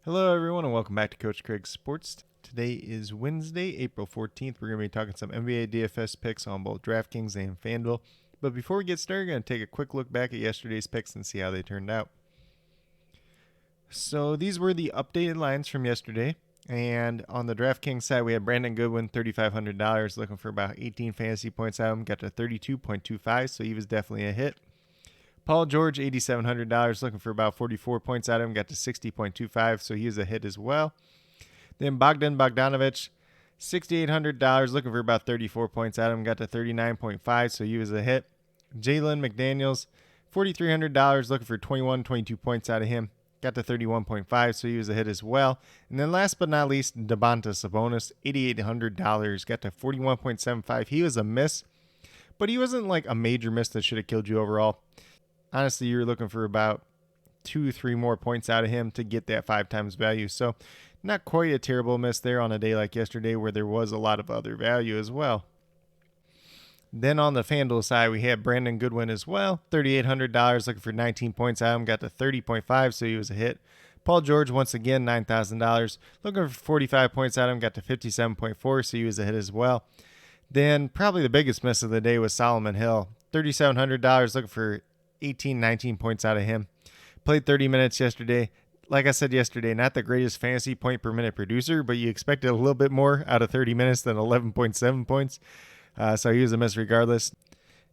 Hello, everyone, and welcome back to Coach Craig's Sports. Today is Wednesday, April 14th. We're going to be talking some NBA DFS picks on both DraftKings and FanDuel. But before we get started, we're going to take a quick look back at yesterday's picks and see how they turned out. So these were the updated lines from yesterday. And on the DraftKings side, we had Brandon Goodwin, $3,500, looking for about 18 fantasy points out of him. Got to 32.25, so he was definitely a hit. Paul George, $8,700, looking for about 44 points out of him. Got to 60.25, so he is a hit as well. Then Bogdan Bogdanovic, $6,800, looking for about 34 points out of him. Got to 39.5, so he was a hit. Jalen McDaniels, $4,300, looking for 22 points out of him. Got to 31.5, so he was a hit as well. And then last but not least, Domantas Sabonis, $8,800, got to 41.75. He was a miss, but he wasn't like a major miss that should have killed you overall. Honestly, you're looking for about 2-3 more points out of him to get that 5 times value. So not quite a terrible miss there on a day like yesterday where there was a lot of other value as well. Then on the FanDuel side, we had Brandon Goodwin as well, $3,800, looking for 19 points out of him. Got to 30.5, so he was a hit. Paul George, once again, $9,000, looking for 45 points out of him. Got to 57.4, so he was a hit as well. Then probably the biggest miss of the day was Solomon Hill, $3,700, looking for 19 points out of him. Played 30 minutes yesterday. Like I said yesterday, not the greatest fantasy point per minute producer, but you expected a little bit more out of 30 minutes than 11.7 points. So he was a miss regardless.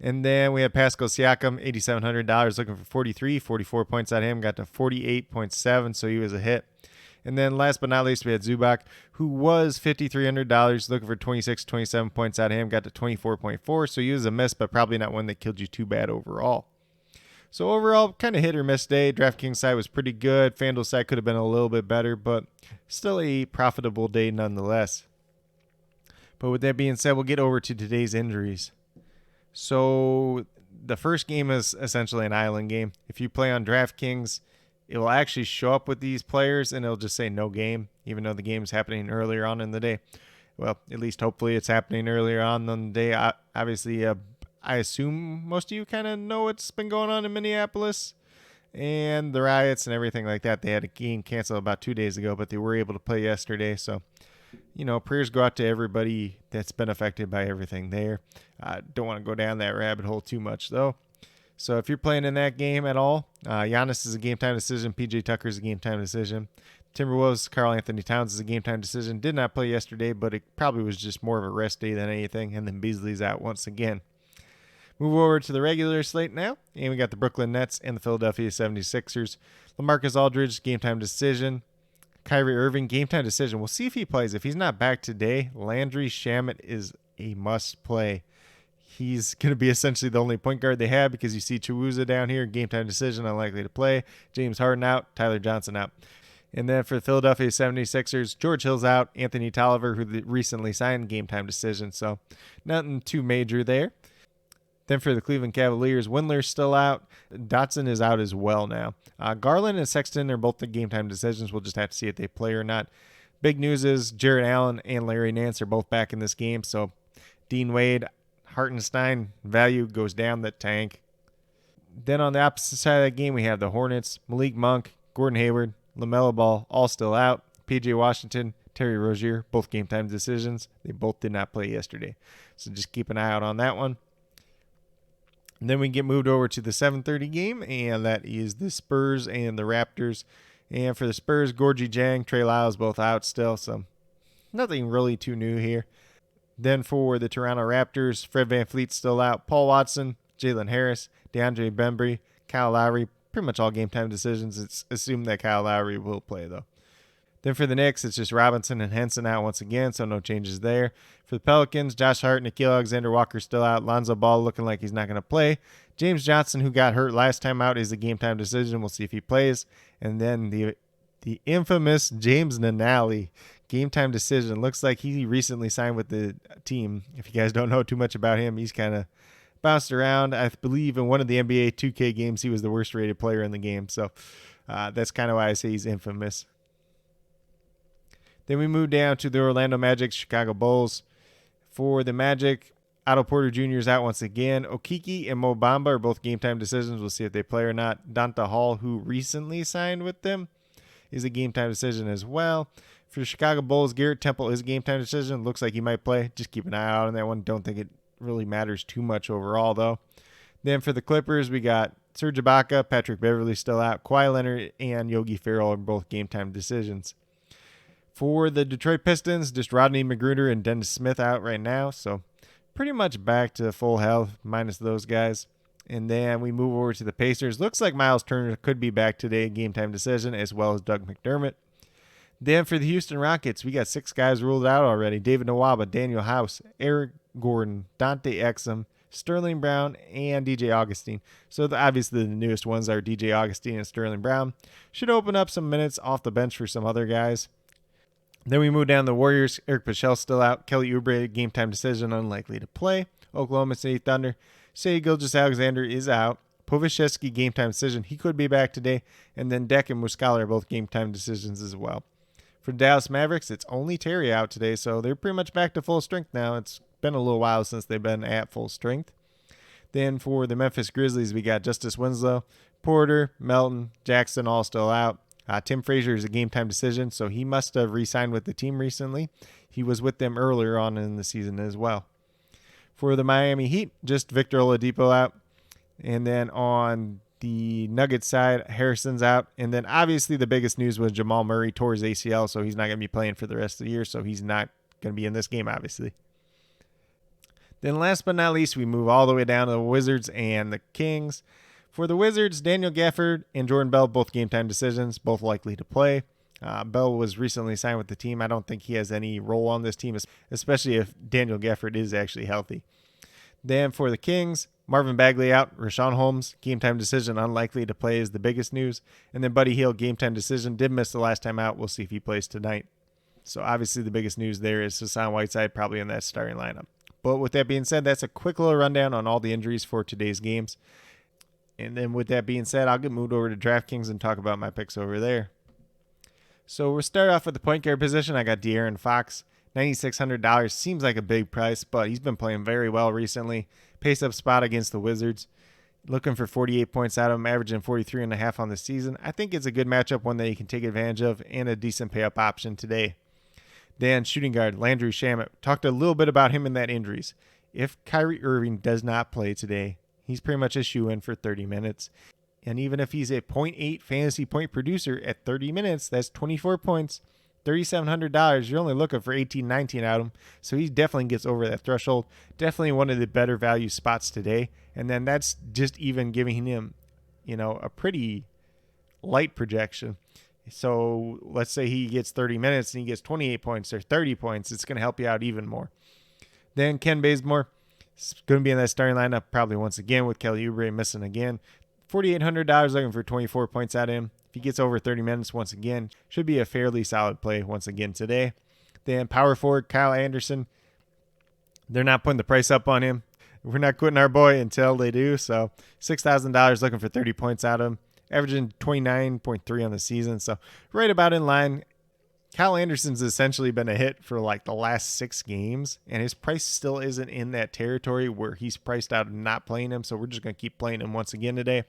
And then we had Pascal Siakam, $8,700, looking for 44 points out of him. Got to 48.7, so he was a hit. And then last but not least, we had Zubac, who was $5,300, looking for 27 points out of him. Got to 24.4, so he was a miss, but probably not one that killed you too bad overall. So overall, kind of hit or miss day. DraftKings side was pretty good. FanDuel side could have been a little bit better, but still a profitable day nonetheless. But with that being said, we'll get over to today's injuries. So the first game is essentially an island game. If you play on DraftKings, it will actually show up with these players and it'll just say no game, even though the game is happening earlier on in the day. Well, at least hopefully it's happening earlier on in the day. Obviously, I assume most of you kind of know what's been going on in Minneapolis and the riots and everything like that. They had a game canceled about 2 days ago, but they were able to play yesterday. So, prayers go out to everybody that's been affected by everything there. Don't want to go down that rabbit hole too much, though. So if you're playing in that game at all, Giannis is a game-time decision. PJ Tucker is a game-time decision. Timberwolves, Karl Anthony Towns is a game-time decision. Did not play yesterday, but it probably was just more of a rest day than anything. And then Beasley's out once again. Move over to the regular slate now, and we got the Brooklyn Nets and the Philadelphia 76ers. LaMarcus Aldridge, game-time decision. Kyrie Irving, game-time decision. We'll see if he plays. If he's not back today, Landry Shamet is a must-play. He's going to be essentially the only point guard they have because you see Chiwuza down here, game-time decision, unlikely to play. James Harden out, Tyler Johnson out. And then for the Philadelphia 76ers, George Hill's out, Anthony Tolliver, who recently signed, game-time decision. So nothing too major there. Then for the Cleveland Cavaliers, Windler's still out. Dotson is out as well now. Garland and Sexton are both the game-time decisions. We'll just have to see if they play or not. Big news is Jarrett Allen and Larry Nance are both back in this game. So Dean Wade, Hartenstein, value goes down the tank. Then on the opposite side of that game, we have the Hornets, Malik Monk, Gordon Hayward, LaMelo Ball, all still out. PJ Washington, Terry Rozier, both game-time decisions. They both did not play yesterday. So just keep an eye out on that one. And then we get moved over to the 7:30 game, and that is the Spurs and the Raptors. And for the Spurs, Gorgie Jang, Trey Lyles both out still, so nothing really too new here. Then for the Toronto Raptors, Fred VanVleet still out, Paul Watson, Jalen Harris, DeAndre Bembry, Kyle Lowry, pretty much all game-time decisions. It's assumed that Kyle Lowry will play, though. Then for the Knicks, it's just Robinson and Henson out once again, so no changes there. For the Pelicans, Josh Hart, Nickeil Alexander-Walker still out. Lonzo Ball looking like he's not going to play. James Johnson, who got hurt last time out, is a game-time decision. We'll see if he plays. And then the infamous James Nanali, game-time decision. Looks like he recently signed with the team. If you guys don't know too much about him, he's kind of bounced around. I believe in one of the NBA 2K games, he was the worst-rated player in the game. So that's kind of why I say he's infamous. Then we move down to the Orlando Magic, Chicago Bulls. For the Magic, Otto Porter Jr. is out once again. Okeke and Mo Bamba are both game-time decisions. We'll see if they play or not. Donta Hall, who recently signed with them, is a game time decision as well. For the Chicago Bulls, Garrett Temple is a game time decision. Looks like he might play. Just keep an eye out on that one. Don't think it really matters too much overall, though. Then for the Clippers, we got Serge Ibaka, Patrick Beverley still out. Kawhi Leonard and Yogi Ferrell are both game time decisions. For the Detroit Pistons, just Rodney Magruder and Dennis Smith out right now. So pretty much back to full health minus those guys. And then we move over to the Pacers. Looks like Miles Turner could be back today, game time decision, as well as Doug McDermott. Then for the Houston Rockets, we got 6 guys ruled out already. David Nwaba, Daniel House, Eric Gordon, Dante Exum, Sterling Brown, and DJ Augustine. So obviously the newest ones are DJ Augustine and Sterling Brown. Should open up some minutes off the bench for some other guys. Then we move down to the Warriors. Eric Paschall still out. Kelly Oubre, game time decision, unlikely to play. Oklahoma City Thunder. Shai Gilgeous-Alexander is out. Povashevsky, game time decision. He could be back today. And then Deck and Muscala are both game time decisions as well. For Dallas Mavericks, it's only Terry out today, so they're pretty much back to full strength now. It's been a little while since they've been at full strength. Then for the Memphis Grizzlies, we got Justice Winslow, Porter, Melton, Jackson all still out. Tim Frazier is a game time decision, so he must have re-signed with the team recently. He was with them earlier on in the season as well. For the Miami Heat, just Victor Oladipo out. And then on the Nuggets side, Harrison's out. And then obviously the biggest news was Jamal Murray tore his ACL, so he's not going to be playing for the rest of the year, so he's not going to be in this game, obviously. Then last but not least, we move all the way down to the Wizards and the Kings. For the Wizards, Daniel Gafford and Jordan Bell, both game time decisions, both likely to play. Bell was recently signed with the team. I don't think he has any role on this team, especially if Daniel Gafford is actually healthy. Then for the Kings, Marvin Bagley out, Rashawn Holmes, game time decision, unlikely to play is the biggest news. And then Buddy Hield, game time decision, did miss the last time out. We'll see if he plays tonight. So obviously the biggest news there is Hassan Whiteside probably in that starting lineup. But with that being said, that's a quick little rundown on all the injuries for today's games. And then with that being said, I'll get moved over to DraftKings and talk about my picks over there. So we'll start off with the point guard position. I got De'Aaron Fox, $9,600. Seems like a big price, but he's been playing very well recently. Pace up spot against the Wizards. Looking for 48 points out of him, averaging 43.5 on the season. I think it's a good matchup, one that you can take advantage of, and a decent pay up option today. Then shooting guard Landry Shamet. Talked a little bit about him in that injuries. If Kyrie Irving does not play today, he's pretty much a shoe-in for 30 minutes. And even if he's a 0.8 fantasy point producer at 30 minutes, that's 24 points, $3,700. You're only looking for 18, 19 out of him. So he definitely gets over that threshold. Definitely one of the better value spots today. And then that's just even giving him, a pretty light projection. So let's say he gets 30 minutes and he gets 28 points or 30 points. It's going to help you out even more. Then Ken Bazemore is going to be in that starting lineup probably once again with Kelly Oubre missing again. $4,800 looking for 24 points out of him. If he gets over 30 minutes once again, should be a fairly solid play once again today. Then power forward Kyle Anderson. They're not putting the price up on him. We're not quitting our boy until they do. So $6,000 looking for 30 points out of him. Averaging 29.3 on the season. So right about in line. Kyle Anderson's essentially been a hit for like the last 6 games. And his price still isn't in that territory where he's priced out of not playing him. So we're just going to keep playing him once again today.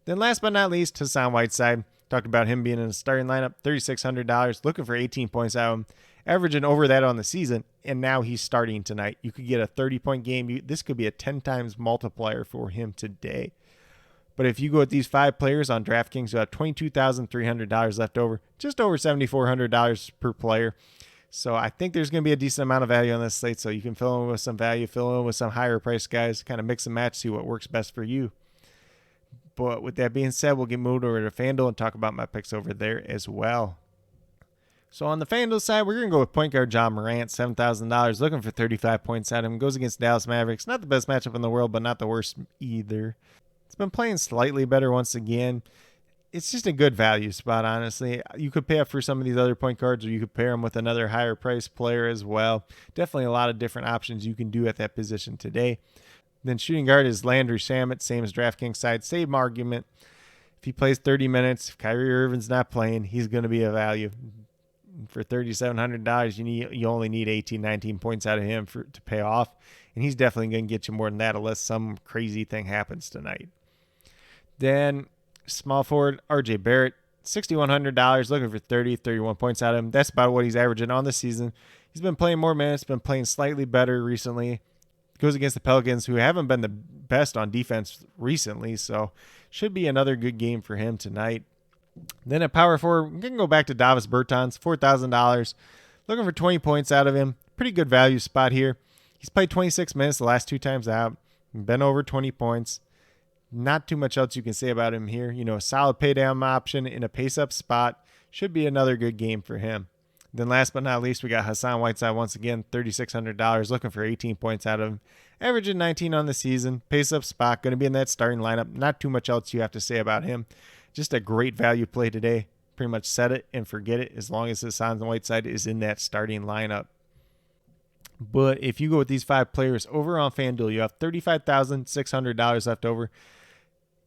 Then last but not least, Hassan Whiteside. Talked about him being in the starting lineup. $3,600. Looking for 18 points out of him. Averaging over that on the season. And now he's starting tonight. You could get a 30-point game. This could be a 10 times multiplier for him today. But if you go with these 5 players on DraftKings, you have $22,300 left over, just over $7,400 per player. So I think there's going to be a decent amount of value on this slate. So you can fill in with some value, fill in with some higher price guys, kind of mix and match, see what works best for you. But with that being said, we'll get moved over to FanDuel and talk about my picks over there as well. So on the FanDuel side, we're going to go with point guard John Morant, $7,000, looking for 35 points out of him. Goes against Dallas Mavericks. Not the best matchup in the world, but not the worst either. It's been playing slightly better once again. It's just a good value spot, honestly. You could pay up for some of these other point guards, or you could pair them with another higher price player as well. Definitely a lot of different options you can do at that position today. Then shooting guard is Landry Shamet, same as DraftKings side. Same argument. If he plays 30 minutes, if Kyrie Irving's not playing, he's going to be a value. For $3,700, you only need 18, 19 points out of him to pay off. And he's definitely going to get you more than that unless some crazy thing happens tonight. Then small forward RJ Barrett, $6,100, looking for 30, 31 points out of him. That's about what he's averaging on the season. He's been playing more minutes, been playing slightly better recently. Goes against the Pelicans, who haven't been the best on defense recently, so should be another good game for him tonight. Then at power forward, we can go back to Davis Bertans, $4,000. Looking for 20 points out of him. Pretty good value spot here. He's played 26 minutes the last 2 times out. Been over 20 points. Not too much else you can say about him here. A solid pay down option in a pace up spot. Should be another good game for him. Then last but not least, we got Hassan Whiteside once again, $3,600, looking for 18 points out of him. Averaging 19 on the season. Pace up spot. Going to be in that starting lineup. Not too much else you have to say about him. Just a great value play today. Pretty much set it and forget it as long as Hassan Whiteside is in that starting lineup. But if you go with these 5 players over on FanDuel, you have $35,600 left over.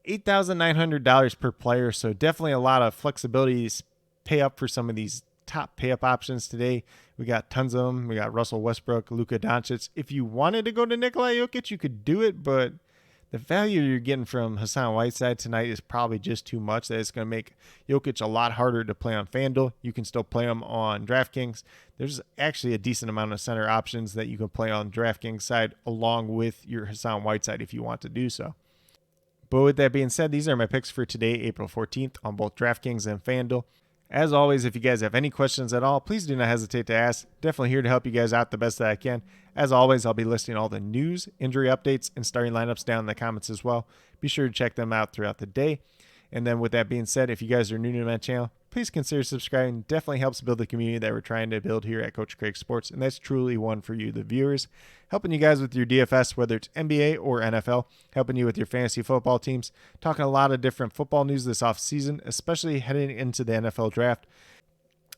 $8,900 per player. So definitely a lot of flexibility to pay up for some of these top pay up options today. We got tons of them. We got Russell Westbrook, Luka Doncic. If you wanted to go to Nikola Jokic, you could do it, but the value you're getting from Hassan Whiteside tonight is probably just too much. That it's going to make Jokic a lot harder to play on FanDuel. You can still play him on DraftKings. There's actually a decent amount of center options that you can play on DraftKings side along with your Hassan Whiteside if you want to do so. But with that being said, these are my picks for today, April 14th, on both DraftKings and FanDuel. As always, if you guys have any questions at all, please do not hesitate to ask. Definitely here to help you guys out the best that I can. As always, I'll be listing all the news, injury updates, and starting lineups down in the comments as well. Be sure to check them out throughout the day. And then with that being said, if you guys are new to my channel, please consider subscribing. Definitely helps build the community that we're trying to build here at Coach Craig Sports, and that's truly one for you, the viewers. Helping you guys with your DFS, whether it's NBA or NFL, helping you with your fantasy football teams, talking a lot of different football news this offseason, especially heading into the NFL draft.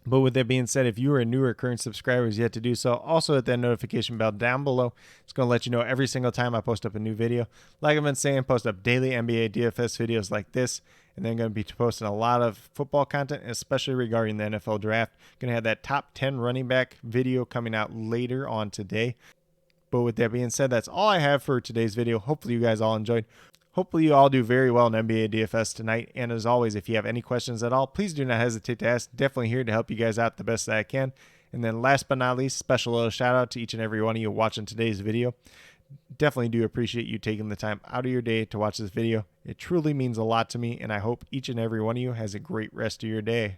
But with that being said, if you are a new or current subscriber yet to do so, also hit that notification bell down below. It's going to let you know every single time I post up a new video. Like I've been saying, post up daily NBA DFS videos like this, and then going to be posting a lot of football content, especially regarding the NFL draft. Going to have that top 10 running back video coming out later on today. But with that being said, that's all I have for today's video. Hopefully you guys all enjoyed. Hopefully you all do very well in NBA DFS tonight. And as always, if you have any questions at all, please do not hesitate to ask. Definitely here to help you guys out the best that I can. And then last but not least, special little shout out to each and every one of you watching today's video. Definitely do appreciate you taking the time out of your day to watch this video. It truly means a lot to me, and I hope each and every one of you has a great rest of your day.